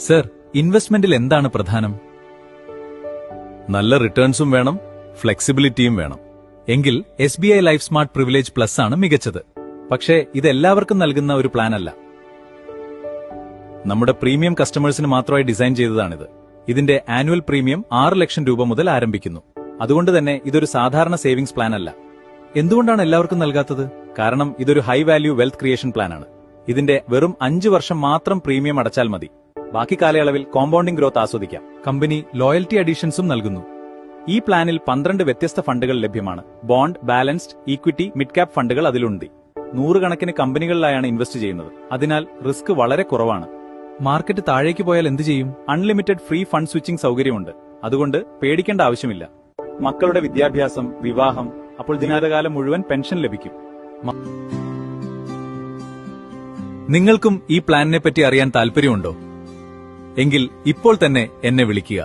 Sir, ഇൻവെസ്റ്റ്മെന്റിൽ എന്താണ് പ്രധാനം? നല്ല റിട്ടേൺസും വേണം, ഫ്ലെക്സിബിലിറ്റിയും വേണം. എങ്കിൽ SBI life smart privilege plus ആണ് മികച്ചത്. പക്ഷേ ഇത് എല്ലാവർക്കും നൽകുന്ന ഒരു പ്ലാൻ അല്ല. നമ്മുടെ പ്രീമിയം കസ്റ്റമേഴ്സിന് മാത്രമായി ഡിസൈൻ ചെയ്തതാണിത്. ഇതിന്റെ ആനുവൽ പ്രീമിയം 6 ലക്ഷം രൂപ മുതൽ ആരംഭിക്കുന്നു. അതുകൊണ്ട് തന്നെ ഇതൊരു സാധാരണ സേവിംഗ്സ് പ്ലാൻ അല്ല. എന്തുകൊണ്ടാണ് എല്ലാവർക്കും നൽകാത്തത്? കാരണം ഇതൊരു ഹൈ വാല്യൂ വെൽത്ത് ക്രിയേഷൻ പ്ലാനാണ്. ഇതിന്റെ വെറും 5 വർഷം മാത്രം പ്രീമിയം അടച്ചാൽ മതി. ബാക്കി കാലയളവിൽ കോമ്പൗണ്ടിംഗ് ഗ്രോത്ത് ആസ്വദിക്കാം. കമ്പനി ലോയൽറ്റി അഡീഷൻസും നൽകുന്നു. ഈ പ്ലാനിൽ 12 വ്യത്യസ്ത ഫണ്ടുകൾ ലഭ്യമാണ്. Bond, balanced, equity, mid cap ഫണ്ടുകൾ അതിലുണ്ട്. 100 കണക്കിന് കമ്പനികളിലായാണ് ഇൻവെസ്റ്റ് ചെയ്യുന്നത്. അതിനാൽ റിസ്ക് വളരെ കുറവാണ്. മാർക്കറ്റ് താഴേക്ക് പോയാൽ എന്ത് ചെയ്യും? അൺലിമിറ്റഡ് ഫ്രീ ഫണ്ട് സ്വിച്ചിംഗ് സൗകര്യമുണ്ട്. അതുകൊണ്ട് പേടിക്കേണ്ട ആവശ്യമില്ല. മക്കളുടെ വിദ്യാഭ്യാസം, വിവാഹം, അപ്പോൾ ജീവിതകാലം മുഴുവൻ പെൻഷൻ ലഭിക്കും. നിങ്ങൾക്കും ഈ പ്ലാനിനെ പറ്റി അറിയാൻ താൽപര്യമുണ്ടോ? എങ്കിൽ ഇപ്പോൾ തന്നെ എന്നെ വിളിക്കുക.